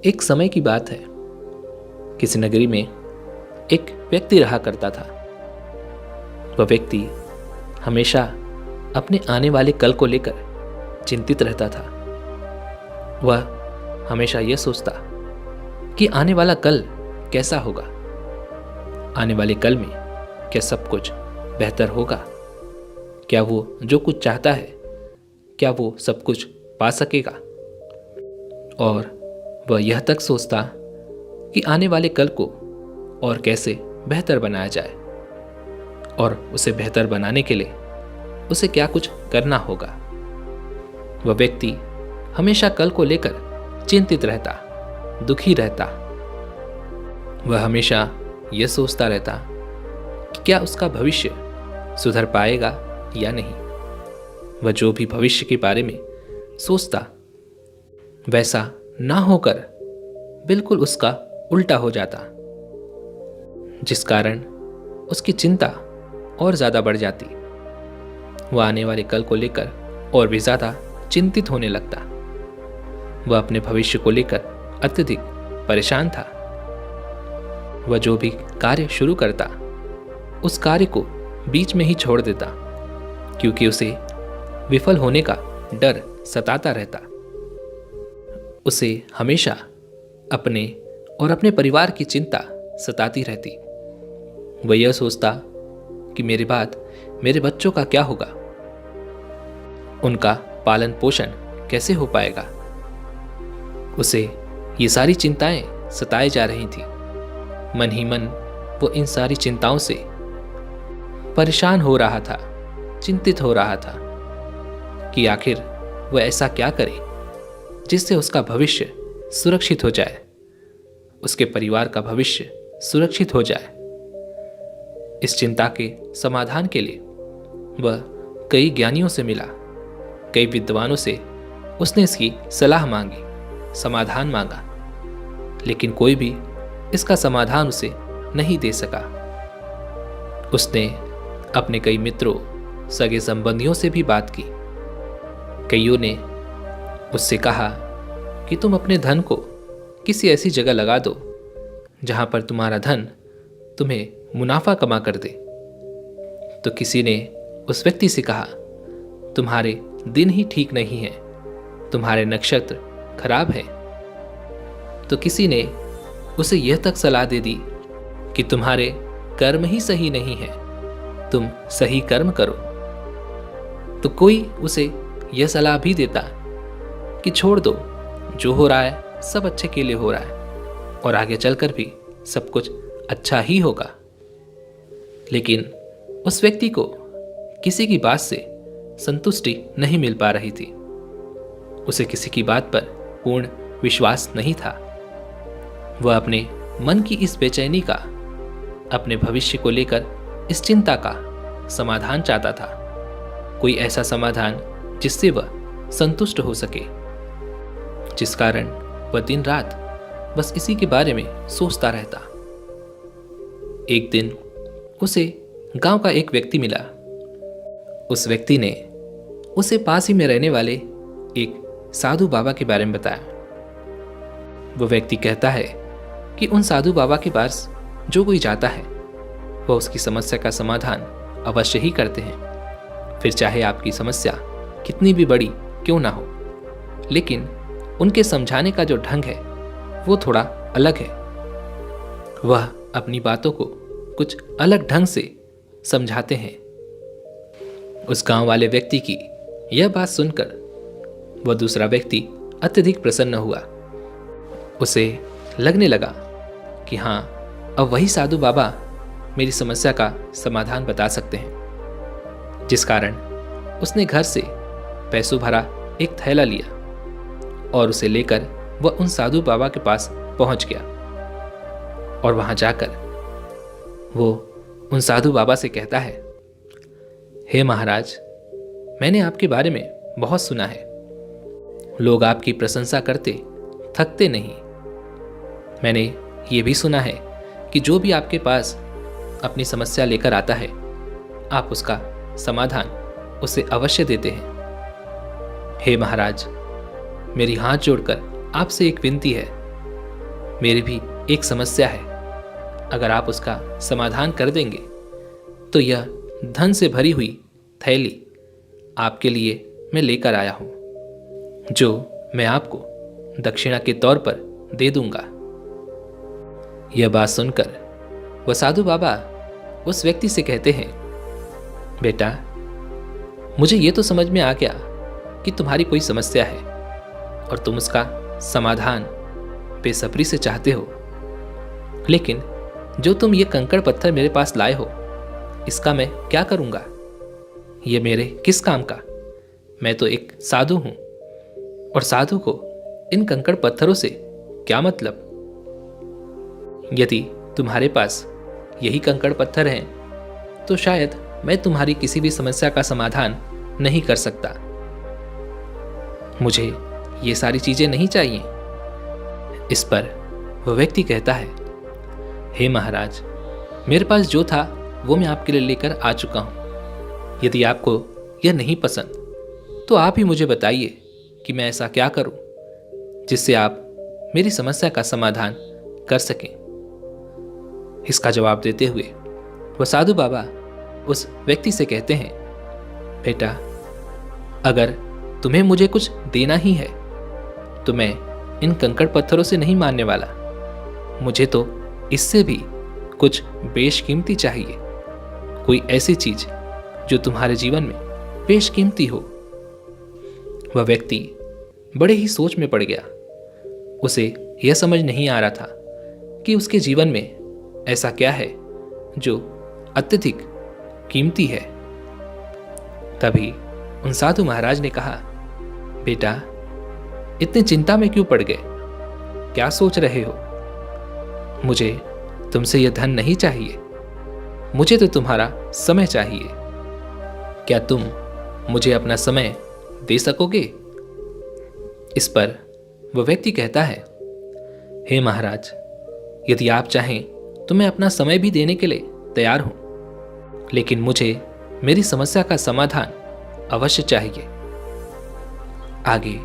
एक समय की बात है। किसी नगरी में एक व्यक्ति रहा करता था। वह व्यक्ति हमेशा अपने आने वाले कल को लेकर चिंतित रहता था। वह हमेशा यह सोचता कि आने वाला कल कैसा होगा, आने वाले कल में क्या सब कुछ बेहतर होगा, क्या वो जो कुछ चाहता है क्या वो सब कुछ पा सकेगा। और वह यह तक सोचता कि आने वाले कल को और कैसे बेहतर बनाया जाए और उसे बेहतर बनाने के लिए उसे क्या कुछ करना होगा। वह व्यक्ति हमेशा कल को लेकर चिंतित रहता, दुखी रहता। वह हमेशा यह सोचता रहता कि क्या उसका भविष्य सुधर पाएगा या नहीं। वह जो भी भविष्य के बारे में सोचता वैसा ना होकर बिल्कुल उसका उल्टा हो जाता, जिस कारण उसकी चिंता और ज्यादा बढ़ जाती। वह आने वाले कल को लेकर और भी ज्यादा चिंतित होने लगता। वह अपने भविष्य को लेकर अत्यधिक परेशान था। वह जो भी कार्य शुरू करता उस कार्य को बीच में ही छोड़ देता, क्योंकि उसे विफल होने का डर सताता रहता। उसे हमेशा अपने और अपने परिवार की चिंता सताती रहती। वह यह सोचता कि मेरे बाद मेरे बच्चों का क्या होगा, उनका पालन पोषण कैसे हो पाएगा। उसे ये सारी चिंताएं सताए जा रही थी। मन ही मन वो इन सारी चिंताओं से परेशान हो रहा था, चिंतित हो रहा था कि आखिर वह ऐसा क्या करे जिससे उसका भविष्य सुरक्षित हो जाए, उसके परिवार का भविष्य सुरक्षित हो जाए। इस चिंता के समाधान के लिए वह कई ज्ञानियों से मिला, कई विद्वानों से उसने इसकी सलाह मांगी, समाधान मांगा, लेकिन कोई भी इसका समाधान उसे नहीं दे सका। उसने अपने कई मित्रों, सगे संबंधियों से भी बात की। कईयों ने उससे कहा कि तुम अपने धन को किसी ऐसी जगह लगा दो जहां पर तुम्हारा धन तुम्हें मुनाफा कमा कर दे। तो किसी ने उस व्यक्ति से कहा तुम्हारे दिन ही ठीक नहीं है, तुम्हारे नक्षत्र खराब है। तो किसी ने उसे यह तक सलाह दे दी कि तुम्हारे कर्म ही सही नहीं है, तुम सही कर्म करो। तो कोई उसे यह सलाह भी देता कि छोड़ दो, जो हो रहा है सब अच्छे के लिए हो रहा है और आगे चलकर भी सब कुछ अच्छा ही होगा। लेकिन उस व्यक्ति को किसी की बात से संतुष्टि नहीं मिल पा रही थी। उसे किसी की बात पर पूर्ण विश्वास नहीं था। वह अपने मन की इस बेचैनी का, अपने भविष्य को लेकर इस चिंता का समाधान चाहता था। कोई ऐसा समाधान जिससे वह संतुष्ट हो सके, जिस कारण वह दिन रात बस इसी के बारे में सोचता रहता। एक दिन उसे गांव का एक व्यक्ति मिला। उस व्यक्ति ने उसे पास ही में रहने वाले एक साधु बाबा के बारे में बताया। वो व्यक्ति कहता है कि उन साधु बाबा के पास जो कोई जाता है वह उसकी समस्या का समाधान अवश्य ही करते हैं, फिर चाहे आपकी समस्या कितनी भी बड़ी क्यों ना हो। लेकिन उनके समझाने का जो ढंग है वो थोड़ा अलग है। वह अपनी बातों को कुछ अलग ढंग से समझाते हैं। उस गांव वाले व्यक्ति की यह बात सुनकर वह दूसरा व्यक्ति अत्यधिक प्रसन्न हुआ। उसे लगने लगा कि हाँ, अब वही साधु बाबा मेरी समस्या का समाधान बता सकते हैं। जिस कारण उसने घर से पैसों भरा एक थैला लिया और उसे लेकर वह उन साधु बाबा के पास पहुंच गया। और वहां जाकर वो उन साधु बाबा से कहता है, हे महाराज, मैंने आपके बारे में बहुत सुना है। लोग आपकी प्रशंसा करते थकते नहीं। मैंने ये भी सुना है कि जो भी आपके पास अपनी समस्या लेकर आता है आप उसका समाधान उसे अवश्य देते हैं। हे महाराज, मेरी हाथ जोड़कर आपसे एक विनती है मेरी भी एक समस्या है, अगर आप उसका समाधान कर देंगे तो यह धन से भरी हुई थैली आपके लिए मैं लेकर आया हूं, जो मैं आपको दक्षिणा के तौर पर दे दूंगा। यह बात सुनकर वह साधु बाबा उस व्यक्ति से कहते हैं, बेटा, मुझे ये तो समझ में आ गया कि तुम्हारी कोई समस्या है और तुम उसका समाधान बेसब्री से चाहते हो, लेकिन जो तुम ये कंकड़ पत्थर मेरे पास लाए हो, इसका मैं क्या करूंगा? ये मेरे किस काम का? मैं तो एक साधु हूं, और साधु को इन कंकड़ पत्थरों से क्या मतलब? यदि तुम्हारे पास यही कंकड़ पत्थर हैं, तो शायद मैं तुम्हारी किसी भी समस्या का समाधान नहीं कर सकता। मुझे ये सारी चीजें नहीं चाहिए। इस पर वह व्यक्ति कहता है, हे महाराज, मेरे पास जो था वो मैं आपके लिए लेकर आ चुका हूं। यदि आपको यह नहीं पसंद तो आप ही मुझे बताइए कि मैं ऐसा क्या करूं जिससे आप मेरी समस्या का समाधान कर सकें। इसका जवाब देते हुए वह साधु बाबा उस व्यक्ति से कहते हैं, बेटा, अगर तुम्हें मुझे कुछ देना ही है तो मैं इन कंकड़ पत्थरों से नहीं मानने वाला। मुझे तो इससे भी कुछ बेशकीमती चाहिए, कोई ऐसी चीज जो तुम्हारे जीवन में बेशकीमती हो। वह व्यक्ति बड़े ही सोच में पड़ गया। उसे यह समझ नहीं आ रहा था कि उसके जीवन में ऐसा क्या है जो अत्यधिक कीमती है। तभी उन साधु महाराज ने कहा, बेटा, इतनी चिंता में क्यों पड़ गए? क्या सोच रहे हो? मुझे तुमसे यह धन नहीं चाहिए, मुझे तो तुम्हारा समय चाहिए। क्या तुम मुझे अपना समय दे सकोगे? इस पर वह व्यक्ति कहता है, हे महाराज, यदि आप चाहें तो मैं अपना समय भी देने के लिए तैयार हूं, लेकिन मुझे मेरी समस्या का समाधान अवश्य चाहिए। आगे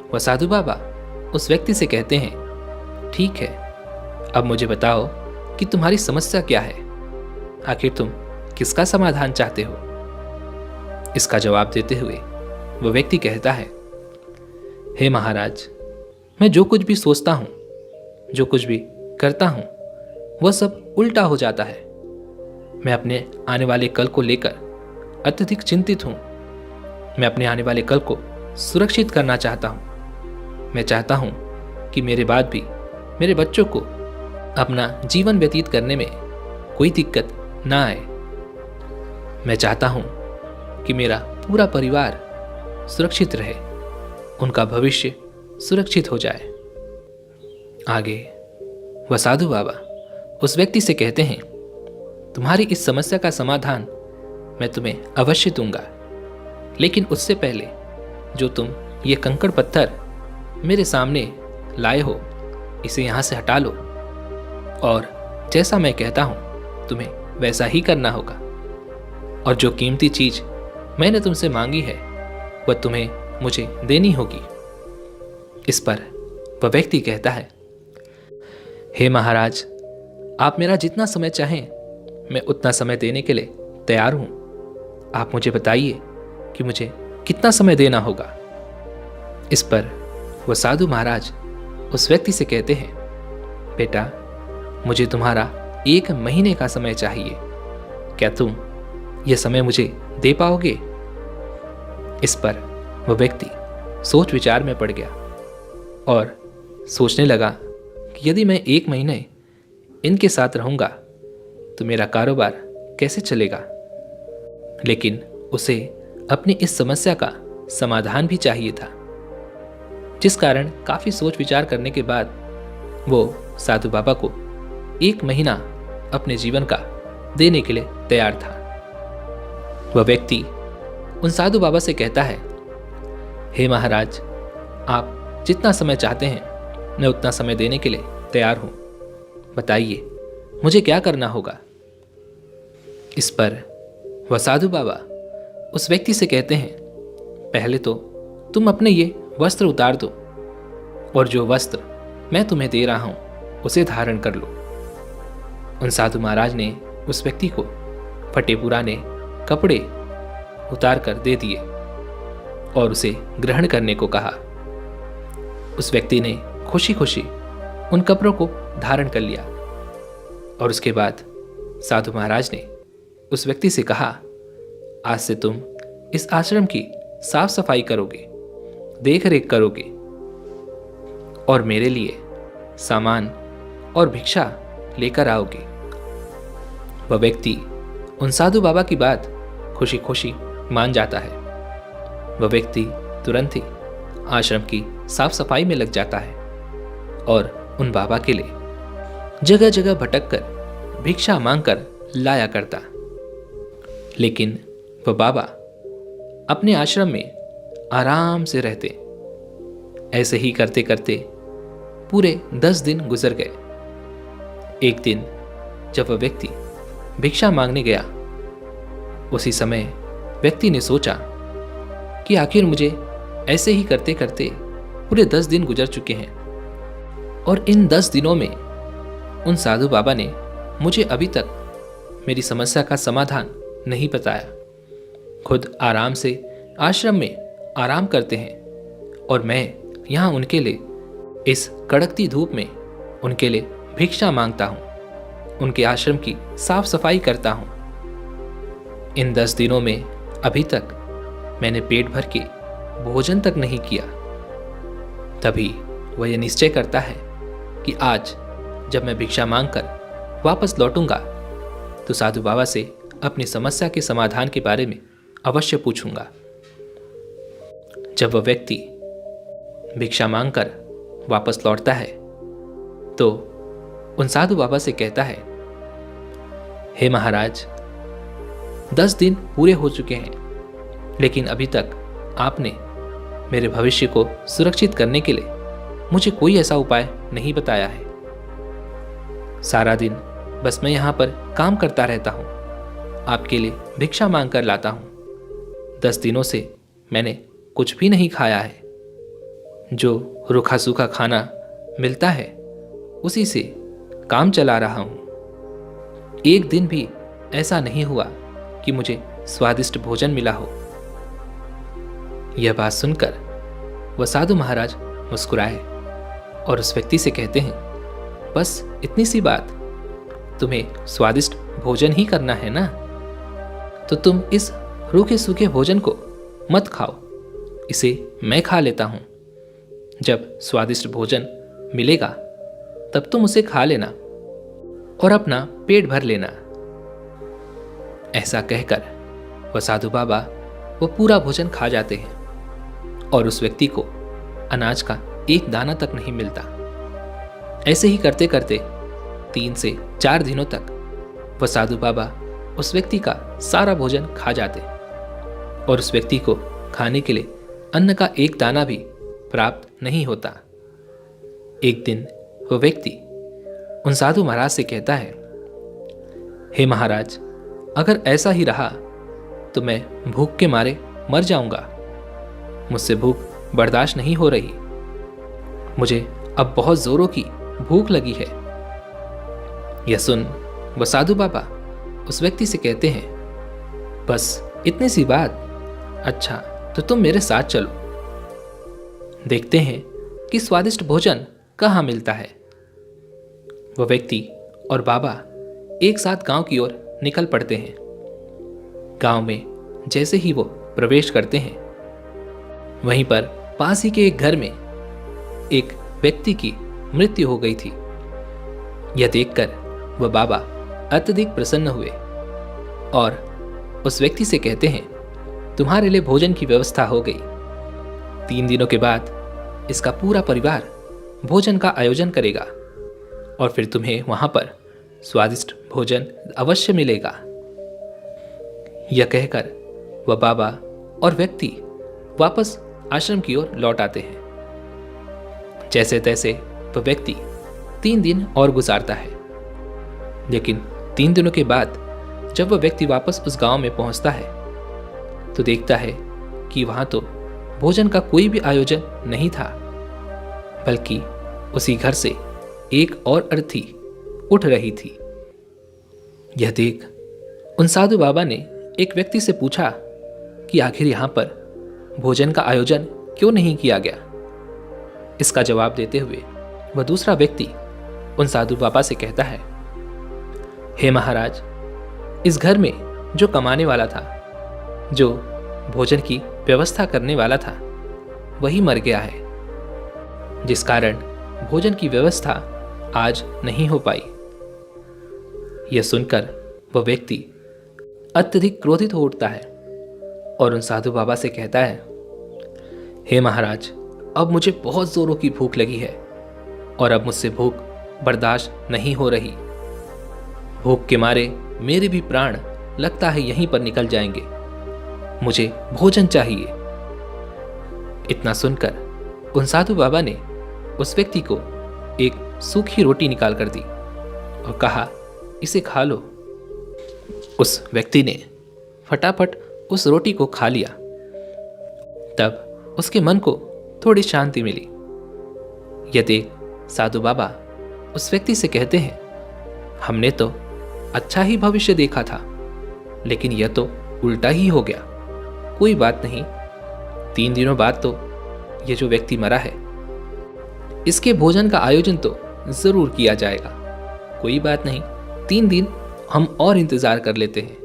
वह साधु बाबा उस व्यक्ति से कहते हैं, ठीक है, अब मुझे बताओ कि तुम्हारी समस्या क्या है? आखिर तुम किसका समाधान चाहते हो? इसका जवाब देते हुए वह व्यक्ति कहता है, हे महाराज, मैं जो कुछ भी सोचता हूं, जो कुछ भी करता हूं, वह सब उल्टा हो जाता है। मैं अपने आने वाले कल को लेकर अत्यधिक चिंतित हूं। मैं अपने आने वाले कल को सुरक्षित करना चाहता हूं। मैं चाहता हूं कि मेरे बाद भी मेरे बच्चों को अपना जीवन व्यतीत करने में कोई दिक्कत ना आए। मैं चाहता हूं कि मेरा पूरा परिवार सुरक्षित रहे, उनका भविष्य सुरक्षित हो जाए। आगे वह साधु बाबा उस व्यक्ति से कहते हैं, तुम्हारी इस समस्या का समाधान मैं तुम्हें अवश्य दूंगा, लेकिन उससे पहले जो तुम ये कंकड़ पत्थर मेरे सामने लाए हो, इसे यहाँ से हटा लो और जैसा मैं कहता हूँ तुम्हें वैसा ही करना होगा। और जो कीमती चीज मैंने तुमसे मांगी है वह तुम्हें मुझे देनी होगी। इस पर वह व्यक्ति कहता है, हे महाराज, आप मेरा जितना समय चाहें मैं उतना समय देने के लिए तैयार हूं। आप मुझे बताइए कि मुझे कितना समय देना होगा। इस पर वह साधु महाराज उस व्यक्ति से कहते हैं, बेटा, मुझे तुम्हारा 1 महीने का समय चाहिए। क्या तुम यह समय मुझे दे पाओगे? इस पर वह व्यक्ति सोच विचार में पड़ गया और सोचने लगा कि यदि मैं 1 महीने इनके साथ रहूंगा तो मेरा कारोबार कैसे चलेगा। लेकिन उसे अपनी इस समस्या का समाधान भी चाहिए था, जिस कारण काफी सोच विचार करने के बाद वो साधु बाबा को 1 महीना अपने जीवन का देने के लिए तैयार था। वह व्यक्ति उन साधु बाबा से कहता है, हे महाराज, आप जितना समय चाहते हैं मैं उतना समय देने के लिए तैयार हूं। बताइए मुझे क्या करना होगा। इस पर वह साधु बाबा उस व्यक्ति से कहते हैं, पहले तो तुम अपने ये वस्त्र उतार दो और जो वस्त्र मैं तुम्हें दे रहा हूं उसे धारण कर लो। उन साधु महाराज ने उस व्यक्ति को फटे पुराने कपड़े उतार कर दे दिए और उसे ग्रहण करने को कहा। उस व्यक्ति ने खुशी खुशी उन कपड़ों को धारण कर लिया और उसके बाद साधु महाराज ने उस व्यक्ति से कहा, आज से तुम इस आश्रम की साफ सफाई करोगे, देख रेख करोगे और मेरे लिए सामान और भिक्षा लेकर आओगे। वह व्यक्ति उन साधु बाबा की बात खुशी खुशी मान जाता है। वह व्यक्ति तुरंत ही आश्रम की साफ सफाई में लग जाता है और उन बाबा के लिए जगह जगह भटक कर भिक्षा मांगकर लाया करता। लेकिन वह बाबा अपने आश्रम में आराम से रहते। ऐसे ही करते करते पूरे 10 दिन गुजर गए। एक दिन जब वह व्यक्ति भिक्षा मांगने गया, उसी समय व्यक्ति ने सोचा कि आखिर मुझे ऐसे ही करते करते पूरे 10 दिन गुजर चुके हैं और इन 10 दिनों में उन साधु बाबा ने मुझे अभी तक मेरी समस्या का समाधान नहीं बताया। खुद आराम से आश्रम में आराम करते हैं और मैं यहाँ उनके लिए इस कड़कती धूप में उनके लिए भिक्षा मांगता हूँ, उनके आश्रम की साफ सफाई करता हूँ। इन 10 दिनों में अभी तक मैंने पेट भर के भोजन तक नहीं किया। तभी वह यह निश्चय करता है कि आज जब मैं भिक्षा मांगकर वापस लौटूंगा तो साधु बाबा से अपनी समस्या के समाधान के बारे में अवश्य पूछूंगा। जब वह व्यक्ति भिक्षा मांगकर वापस लौटता है तो उन साधु बाबा से कहता है, हे महाराज, 10 दिन पूरे हो चुके हैं लेकिन अभी तक आपने मेरे भविष्य को सुरक्षित करने के लिए मुझे कोई ऐसा उपाय नहीं बताया है। सारा दिन बस मैं यहाँ पर काम करता रहता हूँ, आपके लिए भिक्षा मांग कर लाता हूँ। 10 दिनों से मैंने कुछ भी नहीं खाया है। जो रूखा सूखा खाना मिलता है उसी से काम चला रहा हूँ। एक दिन भी ऐसा नहीं हुआ कि मुझे स्वादिष्ट भोजन मिला हो। यह बात सुनकर वह साधु महाराज मुस्कुराए और उस व्यक्ति से कहते हैं, बस इतनी सी बात, तुम्हें स्वादिष्ट भोजन ही करना है ना, तो तुम इस रूखे सूखे भोजन को मत खाओ, इसे मैं खा लेता हूं। जब स्वादिष्ट भोजन मिलेगा तब तुम उसे खा लेना और अपना पेट भर लेना। ऐसा कहकर वह साधु बाबा वो पूरा भोजन खा जाते हैं और उस व्यक्ति को अनाज का एक दाना तक नहीं मिलता। ऐसे ही करते करते 3 से 4 दिनों तक वह साधु बाबा उस व्यक्ति का सारा भोजन खा जाते और उस व्यक्ति को खाने के लिए अन्न का एक दाना भी प्राप्त नहीं होता। एक दिन वह व्यक्ति उन साधु महाराज से कहता है, हे महाराज, अगर ऐसा ही रहा तो मैं भूख के मारे मर जाऊंगा। मुझसे भूख बर्दाश्त नहीं हो रही। मुझे अब बहुत जोरों की भूख लगी है। यह सुन वह साधु बाबा उस व्यक्ति से कहते हैं, बस इतनी सी बात, अच्छा तो तुम मेरे साथ चलो, देखते हैं कि स्वादिष्ट भोजन कहाँ मिलता है। वह व्यक्ति और बाबा एक साथ गांव की ओर निकल पड़ते हैं। गांव में जैसे ही वो प्रवेश करते हैं, वहीं पर पास ही के एक घर में एक व्यक्ति की मृत्यु हो गई थी। यह देखकर वह बाबा अत्यधिक प्रसन्न हुए और उस व्यक्ति से कहते हैं, तुम्हारे लिए भोजन की व्यवस्था हो गई। 3 दिनों के बाद इसका पूरा परिवार भोजन का आयोजन करेगा और फिर तुम्हें वहां पर स्वादिष्ट भोजन अवश्य मिलेगा। यह कहकर वह बाबा और व्यक्ति वापस आश्रम की ओर लौट आते हैं। जैसे तैसे वह व्यक्ति 3 दिन और गुजारता है, लेकिन 3 दिनों के बाद जब वह व्यक्ति वापस उस गांव में पहुंचता है तो देखता है कि वहां तो भोजन का कोई भी आयोजन नहीं था, बल्कि उसी घर से एक और अर्थी उठ रही थी। यह देख उन साधु बाबा ने एक व्यक्ति से पूछा कि आखिर यहाँ पर भोजन का आयोजन क्यों नहीं किया गया। इसका जवाब देते हुए वह दूसरा व्यक्ति उन साधु बाबा से कहता है, हे महाराज, इस घर में जो कमाने वाला था, जो भोजन की व्यवस्था करने वाला था, वही मर गया है, जिस कारण भोजन की व्यवस्था आज नहीं हो पाई। यह सुनकर वह व्यक्ति अत्यधिक क्रोधित हो उठता है और उन साधु बाबा से कहता है, हे महाराज, अब मुझे बहुत जोरों की भूख लगी है और अब मुझसे भूख बर्दाश्त नहीं हो रही। भूख के मारे मेरे भी प्राण लगता है यहीं पर निकल जाएंगे। मुझे भोजन चाहिए। इतना सुनकर उन साधु बाबा ने उस व्यक्ति को एक सूखी रोटी निकाल कर दी और कहा, इसे खा लो। उस व्यक्ति ने फटाफट उस रोटी को खा लिया। तब उसके मन को थोड़ी शांति मिली। यह देख साधु बाबा उस व्यक्ति से कहते हैं, हमने तो अच्छा ही भविष्य देखा था, लेकिन यह तो उल्टा ही हो गया। कोई बात नहीं, 3 दिनों बाद तो यह जो व्यक्ति मरा है, इसके भोजन का आयोजन तो जरूर किया जाएगा। कोई बात नहीं, 3 दिन हम और इंतजार कर लेते हैं।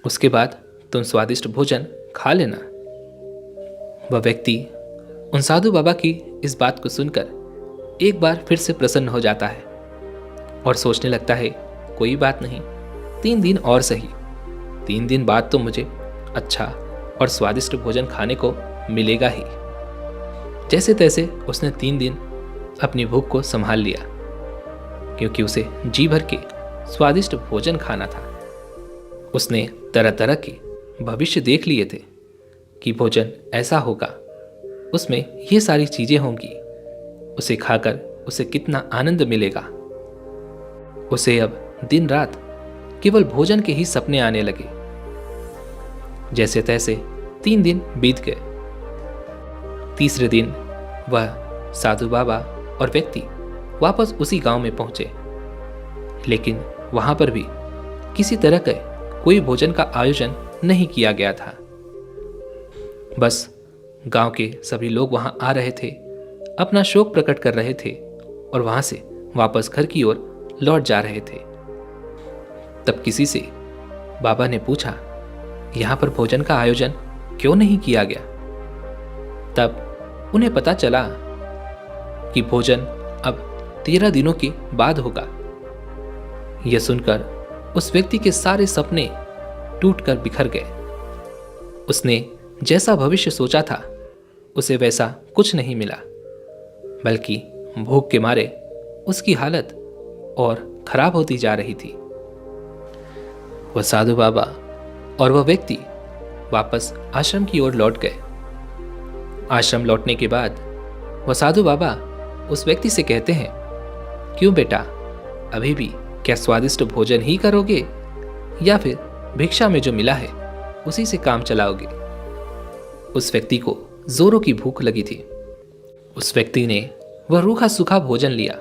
उसके बाद तुम स्वादिष्ट भोजन खा लेना। वह व्यक्ति उन साधु बाबा की इस बात को सुनकर एक बार फिर से प्रसन्न हो जाता है और सोचने लगता है, कोई बात नहीं, 3 दिन और सही। 3 दिन बाद तो मुझे अच्छा और स्वादिष्ट भोजन खाने को मिलेगा ही। जैसे तैसे उसने 3 दिन अपनी भूख को संभाल लिया, क्योंकि उसे जी भर के स्वादिष्ट भोजन खाना था। उसने तरह तरह के भविष्य देख लिए थे कि भोजन ऐसा होगा, उसमें ये सारी चीजें होंगी, उसे खाकर उसे कितना आनंद मिलेगा। उसे अब दिन रात केवल भोजन के ही सपने आने लगे। जैसे तैसे 3 दिन बीत गए। तीसरे दिन वह साधु बाबा और व्यक्ति वापस उसी गांव में पहुंचे, लेकिन वहां पर भी किसी तरह का कोई भोजन का आयोजन नहीं किया गया था। बस गांव के सभी लोग वहां आ रहे थे, अपना शोक प्रकट कर रहे थे और वहां से वापस घर की ओर लौट जा रहे थे। तब किसी से बाबा ने पूछा, यहां पर भोजन का आयोजन क्यों नहीं किया गया? तब उन्हें पता चला कि भोजन अब 13 दिनों के बाद होगा। यह सुनकर उस व्यक्ति के सारे सपने टूटकर बिखर गए। उसने जैसा भविष्य सोचा था, उसे वैसा कुछ नहीं मिला, बल्कि भूख के मारे उसकी हालत और खराब होती जा रही थी। वह साधु बाबा और वह व्यक्ति वापस आश्रम की ओर लौट गए। आश्रम लौटने के बाद वह साधु बाबा उस व्यक्ति से कहते हैं, क्यों बेटा, अभी भी क्या स्वादिष्ट भोजन ही करोगे या फिर भिक्षा में जो मिला है उसी से काम चलाओगे? उस व्यक्ति को जोरों की भूख लगी थी। उस व्यक्ति ने वह रूखा सूखा भोजन लिया,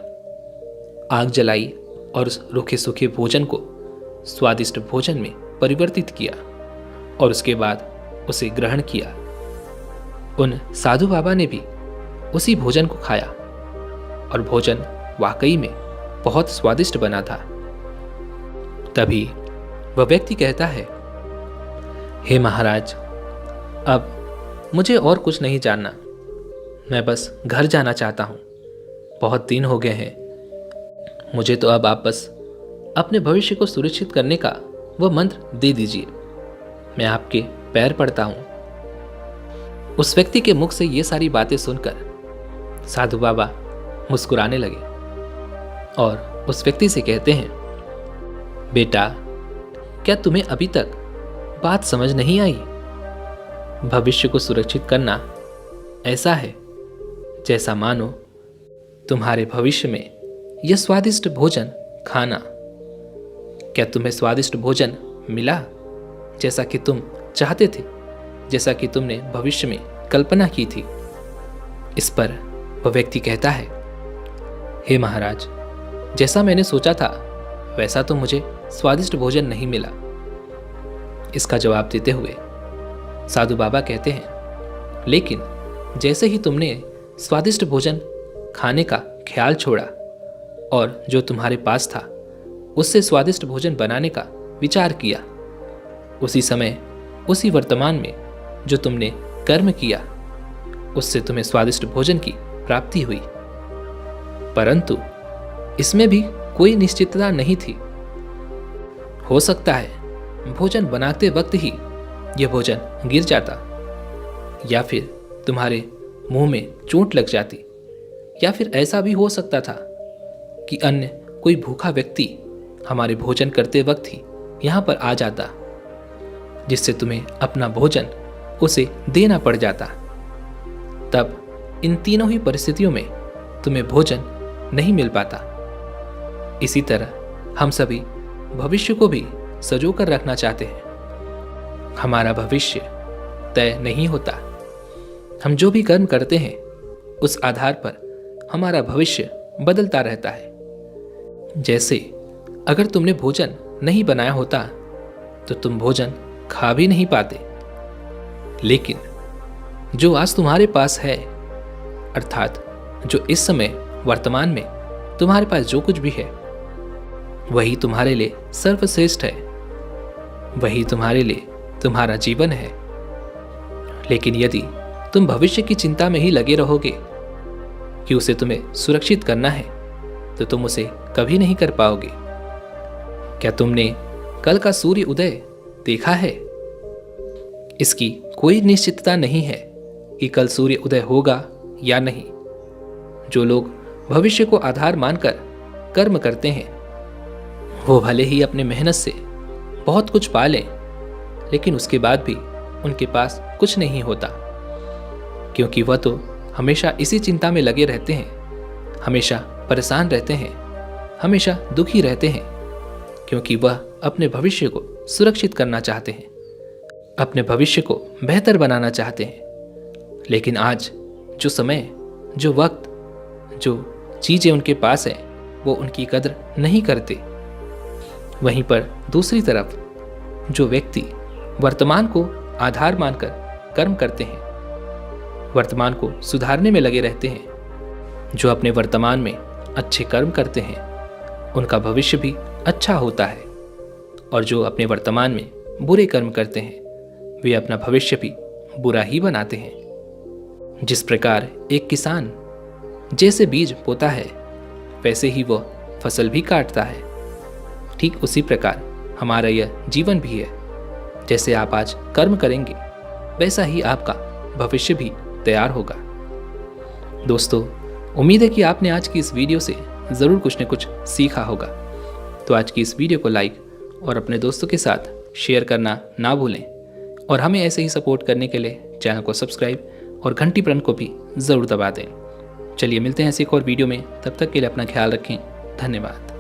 आग जलाई और उस रूखे सूखे भोजन को स्वादिष्ट भोजन में परिवर्तित किया और उसके बाद उसे ग्रहण किया। उन साधु बाबा ने भी उसी भोजन को खाया और भोजन वाकई में बहुत स्वादिष्ट बना था। तभी वह व्यक्ति कहता है, हे महाराज, अब मुझे और कुछ नहीं जानना, मैं बस घर जाना चाहता हूँ। बहुत दिन हो गए हैं। मुझे तो अब आप बस अपने भविष्य को सुरक्षित करने का वह मंत्र दे दीजिए। मैं आपके पैर पड़ता हूँ। उस व्यक्ति के मुख से ये सारी बातें सुनकर साधु बाबा मुस्कुराने लगे और उस व्यक्ति से कहते हैं, बेटा, क्या तुम्हें अभी तक बात समझ नहीं आई? भविष्य को सुरक्षित करना ऐसा है जैसा मानो तुम्हारे भविष्य में यह स्वादिष्ट भोजन खाना। क्या तुम्हें स्वादिष्ट भोजन मिला जैसा कि तुम चाहते थे, जैसा कि तुमने भविष्य में कल्पना की थी? इस पर वह व्यक्ति कहता है, हे महाराज, जैसा मैंने सोचा था वैसा तो मुझे स्वादिष्ट भोजन नहीं मिला। इसका जवाब देते हुए साधु बाबा कहते हैं, लेकिन जैसे ही तुमने स्वादिष्ट भोजन खाने का ख्याल छोड़ा और जो तुम्हारे पास था उससे स्वादिष्ट भोजन बनाने का विचार किया, उसी समय उसी वर्तमान में जो तुमने कर्म किया उससे तुम्हें स्वादिष्ट भोजन की प्राप्ति हुई। परंतु इसमें भी कोई निश्चितता नहीं थी। हो सकता है भोजन बनाते वक्त ही यह भोजन गिर जाता, या फिर तुम्हारे मुंह में चोट लग जाती, या फिर ऐसा भी हो सकता था कि अन्य कोई भूखा व्यक्ति हमारे भोजन करते वक्त ही यहाँ पर आ जाता, जिससे तुम्हें अपना भोजन उसे देना पड़ जाता। तब इन तीनों ही परिस्थितियों में तुम्हें भोजन नहीं मिल पाता। इसी तरह हम सभी भविष्य को भी सजो कर रखना चाहते हैं। हमारा भविष्य तय नहीं होता। हम जो भी कर्म करते हैं उस आधार पर हमारा भविष्य बदलता रहता है। जैसे अगर तुमने भोजन नहीं बनाया होता तो तुम भोजन खा भी नहीं पाते, लेकिन जो आज तुम्हारे पास है, अर्थात जो इस समय वर्तमान में तुम्हारे पास जो कुछ भी है, वही तुम्हारे लिए सर्वश्रेष्ठ है, वही तुम्हारे लिए तुम्हारा जीवन है। लेकिन यदि तुम भविष्य की चिंता में ही लगे रहोगे कि उसे तुम्हें सुरक्षित करना है, तो तुम उसे कभी नहीं कर पाओगे। क्या तुमने कल का सूर्य उदय देखा है? इसकी कोई निश्चितता नहीं है कि कल सूर्य उदय होगा या नहीं। जो लोग भविष्य को आधार मानकर कर्म करते हैं, वो भले ही अपने मेहनत से बहुत कुछ पा लें, लेकिन उसके बाद भी उनके पास कुछ नहीं होता, क्योंकि वह तो हमेशा इसी चिंता में लगे रहते हैं, हमेशा परेशान रहते हैं, हमेशा दुखी रहते हैं, क्योंकि वह अपने भविष्य को सुरक्षित करना चाहते हैं, अपने भविष्य को बेहतर बनाना चाहते हैं। लेकिन आज जो समय, जो वक्त, जो चीज़ें उनके पास है, वो उनकी कदर नहीं करते। वहीं पर दूसरी तरफ जो व्यक्ति वर्तमान को आधार मानकर कर्म करते हैं, वर्तमान को सुधारने में लगे रहते हैं, जो अपने वर्तमान में अच्छे कर्म करते हैं, उनका भविष्य भी अच्छा होता है। और जो अपने वर्तमान में बुरे कर्म करते हैं, वे अपना भविष्य भी बुरा ही बनाते हैं। जिस प्रकार एक किसान जैसे बीज बोता है, वैसे ही वह फसल भी काटता है, ठीक उसी प्रकार हमारा यह जीवन भी है। जैसे आप आज कर्म करेंगे, वैसा ही आपका भविष्य भी तैयार होगा। दोस्तों, उम्मीद है कि आपने आज की इस वीडियो से ज़रूर कुछ न कुछ सीखा होगा। तो आज की इस वीडियो को लाइक और अपने दोस्तों के साथ शेयर करना ना भूलें, और हमें ऐसे ही सपोर्ट करने के लिए चैनल को सब्सक्राइब और घंटी बटन को भी ज़रूर दबा दें। चलिए मिलते हैं ऐसे एक और वीडियो में, तब तक के लिए अपना ख्याल रखें। धन्यवाद।